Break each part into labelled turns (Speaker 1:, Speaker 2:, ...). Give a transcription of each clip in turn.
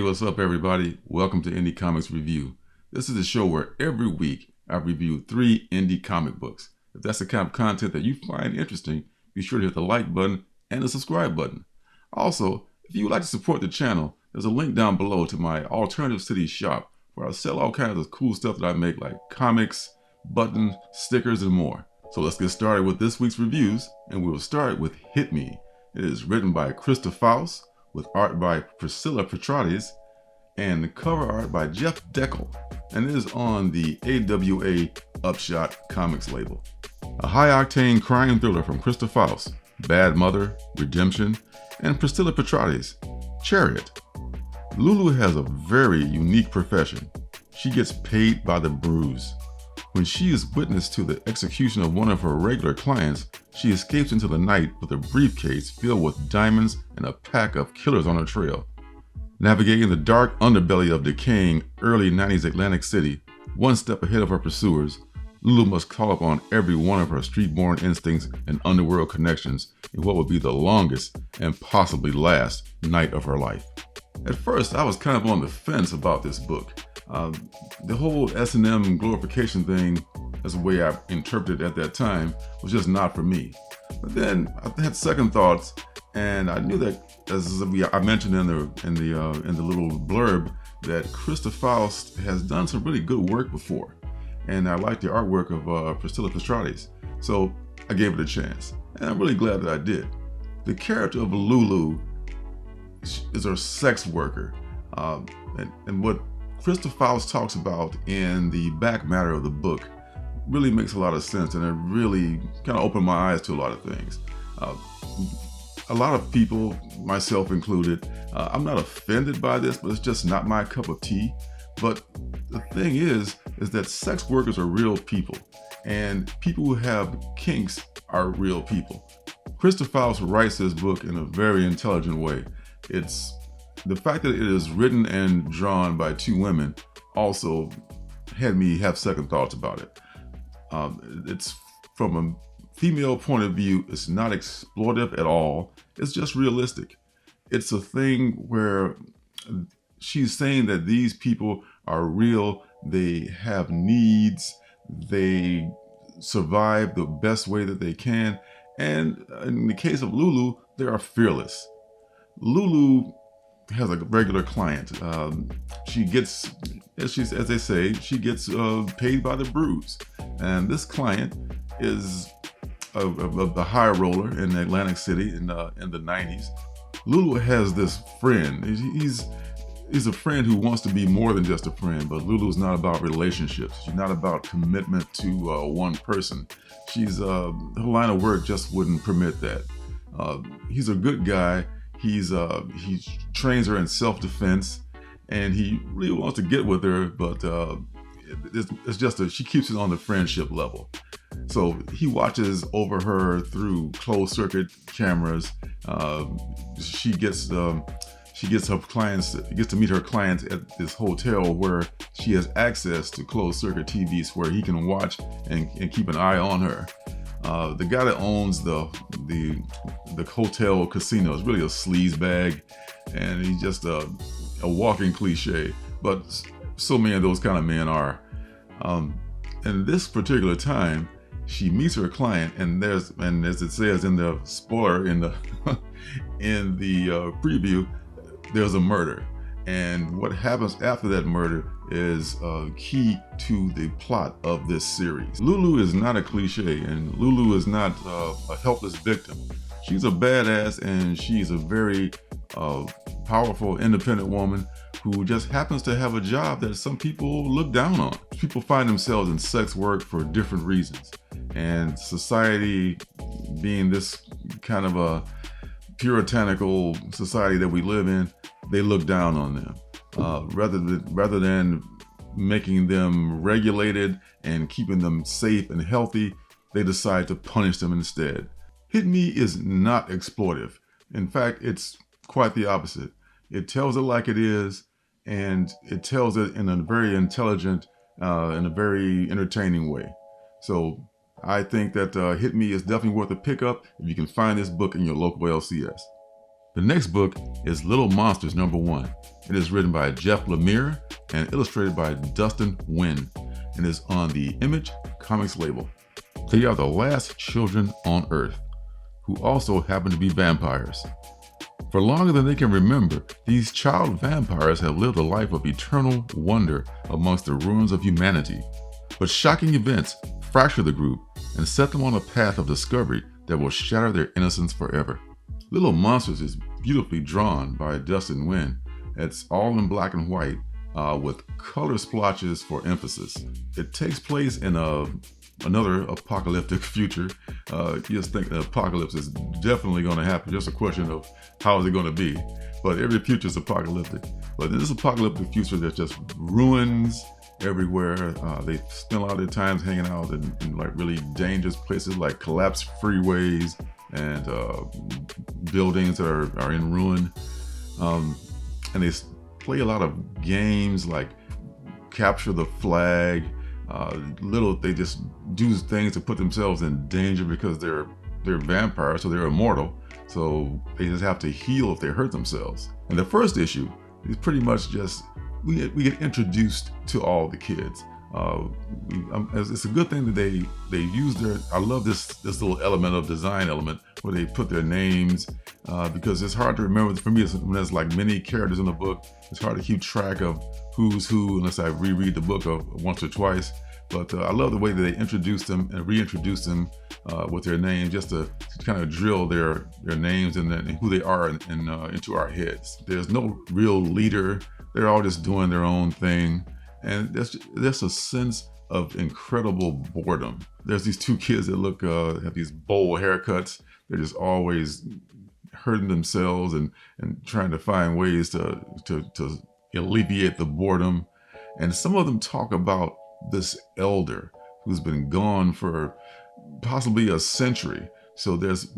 Speaker 1: what's up everybody? Welcome to Indie Comics Review. This is a show where every week I review 3 indie comic books. If that's the kind of content that you find interesting, be sure to hit the like button and the subscribe button. Also, if you would like to support the channel, there's a link down below to my Alternative City shop where I sell all kinds of cool stuff that I make, like comics, buttons, stickers, and more. So let's get started with this week's reviews, and we'll start with Hit Me. It is written by Krista Faust, with art by Priscilla Petrates, and the cover art by Jeff Deckel, and it is on the AWA Upshot Comics label. A high-octane crime thriller from Krista Faust, Bad Mother, Redemption, and Priscilla Petrates, Chariot. Lulu has a very unique profession. She gets paid by the bruise. When she is witness to the execution of one of her regular clients, she escapes into the night with a briefcase filled with diamonds and a pack of killers on her trail. Navigating the dark underbelly of decaying early 90s Atlantic City, one step ahead of her pursuers, Lulu must call upon every one of her street-born instincts and underworld connections in what would be the longest and possibly last night of her life. At first, I was kind of on the fence about this book. The whole S&M glorification thing, as the way I interpreted it at that time, was just not for me. But then I had second thoughts, and I knew that, as I mentioned in the little blurb, that Krista Faust has done some really good work before, and I liked the artwork of Priscilla Petrates, so I gave it a chance, and I'm really glad that I did. The character of Lulu is a sex worker, and what Krista Faust talks about in the back matter of the book really makes a lot of sense, and it really kind of opened my eyes to a lot of things. A lot of people, myself included, I'm not offended by this, but it's just not my cup of tea. But the thing is that sex workers are real people, and people who have kinks are real people. Krista Faust writes this book in a very intelligent way. It's the fact that it is written and drawn by 2 women also had me have second thoughts about it. It's from a female point of view, it's not exploitive at all. It's just realistic. It's a thing where she's saying that these people are real, they have needs, they survive the best way that they can, and in the case of Lulu, they are fearless. Lulu has a regular client. She gets, as they say, she gets paid by the bruise. And this client is a high roller in Atlantic City in the 90s. Lulu has this friend. He's a friend who wants to be more than just a friend, but Lulu's not about relationships. She's not about commitment to one person. Her line of work just wouldn't permit that. He's a good guy. He trains her in self-defense, and he really wants to get with her, but it's just she keeps it on the friendship level. So he watches over her through closed-circuit cameras. She gets her clients, gets to meet her clients at this hotel where she has access to closed-circuit TVs where he can watch and keep an eye on her. The guy that owns the hotel casino is really a sleazebag, and he's just a walking cliche, but so many of those kind of men are. And this particular time, she meets her client, and as it says in the spoiler in the preview, there's a murder. And what happens after that murder is key to the plot of this series. Lulu is not a cliche, and Lulu is not a helpless victim. She's a badass, and she's a very powerful, independent woman who just happens to have a job that some people look down on. People find themselves in sex work for different reasons, and society, being this kind of a puritanical society that we live in, they look down on them. Rather than making them regulated and keeping them safe and healthy, they decide to punish them instead. Hit Me is not exploitive. In fact, it's quite the opposite. It tells it like it is, and it tells it in a very intelligent, in a very entertaining way. So I think that Hit Me is definitely worth a pickup if you can find this book in your local LCS. The next book is Little Monsters #1. It is written by Jeff Lemire and illustrated by Dustin Nguyen, and is on the Image Comics label. They are the last children on Earth, who also happen to be vampires. For longer than they can remember, these child vampires have lived a life of eternal wonder amongst the ruins of humanity. But shocking events fracture the group and set them on a path of discovery that will shatter their innocence forever. Little Monsters is beautifully drawn by Dustin Nguyen. It's all in black and white with color splotches for emphasis. It takes place in another apocalyptic future. You just think the apocalypse is definitely going to happen. Just a question of how is it going to be. But every future is apocalyptic. But in this apocalyptic future, there's just ruins everywhere. They spend a lot of their time hanging out in like really dangerous places like collapsed freeways and buildings that are in ruin. And they play a lot of games like capture the flag. They just do things to put themselves in danger because they're vampires, so they're immortal. So they just have to heal if they hurt themselves. And the first issue is pretty much just we get introduced to all the kids. It's a good thing that they use their. I love this little element of design element where they put their names because it's hard to remember. For me, when there's like many characters in the book, it's hard to keep track of who's who unless I reread the book once or twice. But I love the way that they introduce them and reintroduce them with their names, just to kind of drill their names and who they are into our heads. There's no real leader. They're all just doing their own thing. And there's a sense of incredible boredom. There's these two kids that look have these bowl haircuts. They're just always hurting themselves and trying to find ways to alleviate the boredom. And some of them talk about this elder who's been gone for possibly a century. So there's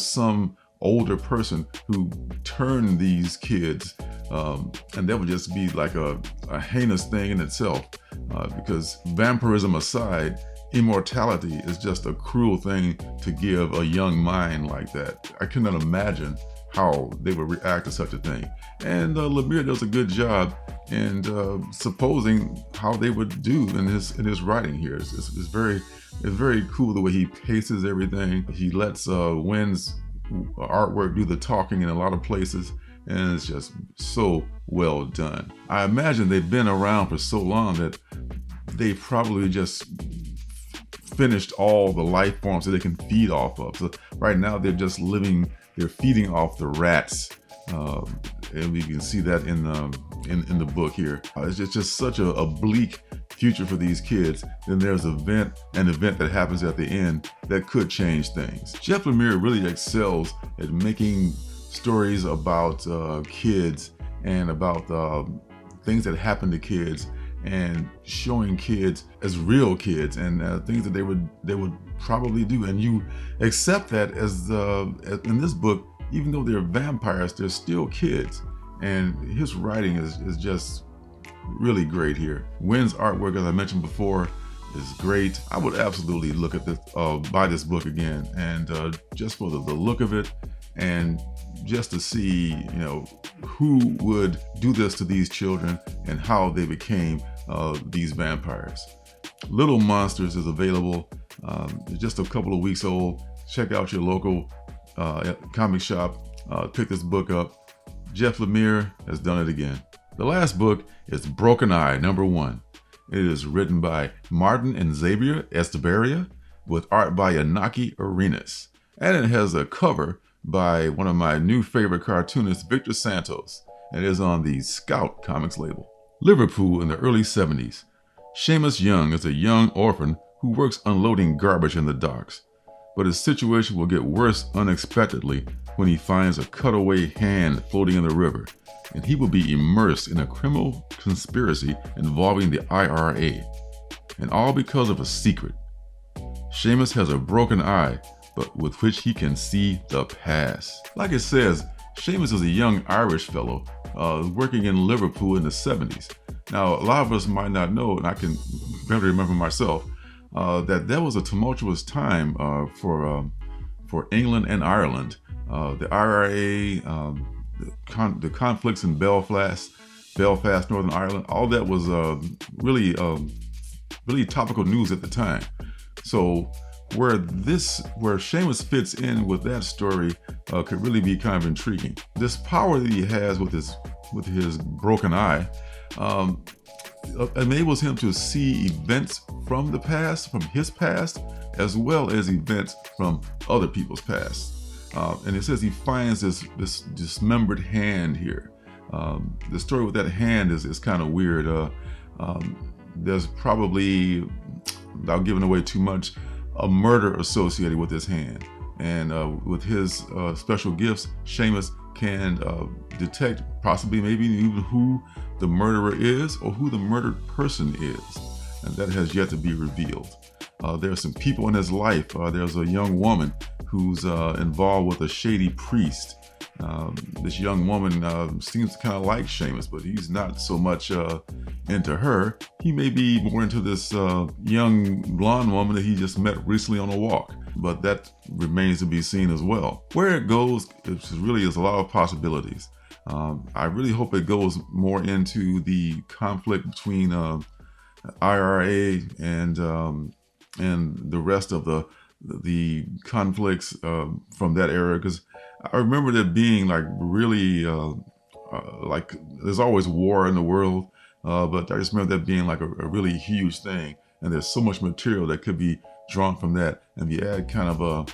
Speaker 1: some older person who turned these kids, and that would just be like a heinous thing in itself, because vampirism aside, immortality is just a cruel thing to give a young mind like that. I cannot imagine how they would react to such a thing. And Lemire does a good job in supposing how they would do in his writing here. It's very cool the way he paces everything. He lets Nguyen's artwork do the talking in a lot of places, and it's just so well done. I imagine they've been around for so long that they probably just finished all the life forms that they can feed off of. So right now they're feeding off the rats, and we can see that in the book here. It's just such a bleak future for these kids. Then there's an event that happens at the end that could change things. Jeff Lemire really excels at making stories about kids and about things that happen to kids, and showing kids as real kids and things that they would probably do. And you accept that as in this book, even though they're vampires, they're still kids. And his writing is just really great here. Nguyen's artwork, as I mentioned before, is great. I would absolutely look at this, buy this book again, and just for the look of it, and just to see, who would do this to these children and how they became these vampires. Little Monsters is available. It's just a couple of weeks old. Check out your local comic shop. Pick this book up. Jeff Lemire has done it again. The last book is Broken Eye #1. It is written by Martin and Xavier Estebaria with art by Inaki Arenas. And it has a cover by one of my new favorite cartoonists, Victor Santos. It is on the Scout Comics label. Liverpool in the early 70s. Seamus Young is a young orphan who works unloading garbage in the docks. But his situation will get worse unexpectedly when he finds a cutaway hand floating in the river, and he will be immersed in a criminal conspiracy involving the IRA, and all because of a secret. Seamus has a broken eye, but with which he can see the past. Like it says, Seamus is a young Irish fellow working in Liverpool in the 70s. Now, a lot of us might not know, and I can better remember myself, that was a tumultuous time for England and Ireland. the IRA, the conflicts in Belfast, Northern Ireland. All that was really topical news at the time. So where Seamus fits in with that story could really be kind of intriguing. This power that he has with his broken eye enables him to see events from the past, from his past, as well as events from other people's past. And it says he finds this dismembered hand here. The story with that hand is kind of weird. There's probably, without giving away too much, a murder associated with this hand. And with his special gifts, Seamus can detect possibly maybe even who the murderer is or who the murdered person is. And that has yet to be revealed. There are some people in his life. There's a young woman who's involved with a shady priest. This young woman seems to kind of like Seamus, but he's not so much into her. He may be more into this young blonde woman that he just met recently on a walk, but that remains to be seen as well. Where it goes, it really is a lot of possibilities. I really hope it goes more into the conflict between IRA and the rest of the conflicts from that era, because I remember there being like really like there's always war in the world, but I just remember that being like a really huge thing, and there's so much material that could be drawn from that, and if you add kind of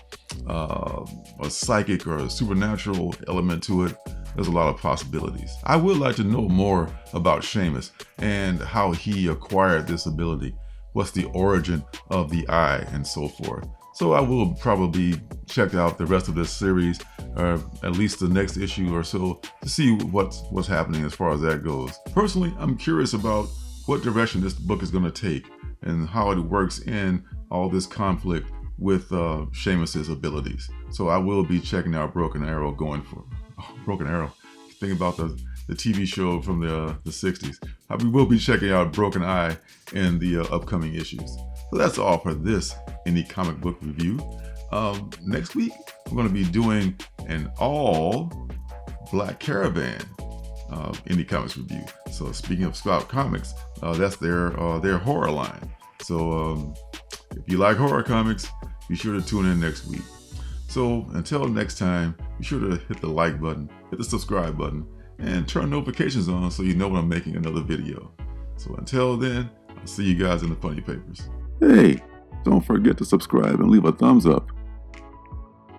Speaker 1: a psychic or a supernatural element to it, there's a lot of possibilities. I would like to know more about Seamus and how he acquired this ability. What's the origin of the eye and so forth. So I will probably check out the rest of this series, or at least the next issue or so, to see what's happening as far as that goes. Personally, I'm curious about what direction this book is going to take and how it works in all this conflict with Seamus's abilities. So I will be checking out Broken Arrow Broken Arrow. Think about the TV show from the 60s. We will be checking out Broken Eye in the upcoming issues. So that's all for this indie comic book review. Next week, we're going to be doing an all Black Caravan indie comics review. So speaking of Scout Comics, that's their horror line. So if you like horror comics, be sure to tune in next week. So until next time, be sure to hit the like button, hit the subscribe button, and turn notifications on so you know when I'm making another video. So until then, I'll see you guys in the funny papers. Hey, don't forget to subscribe and leave a thumbs up.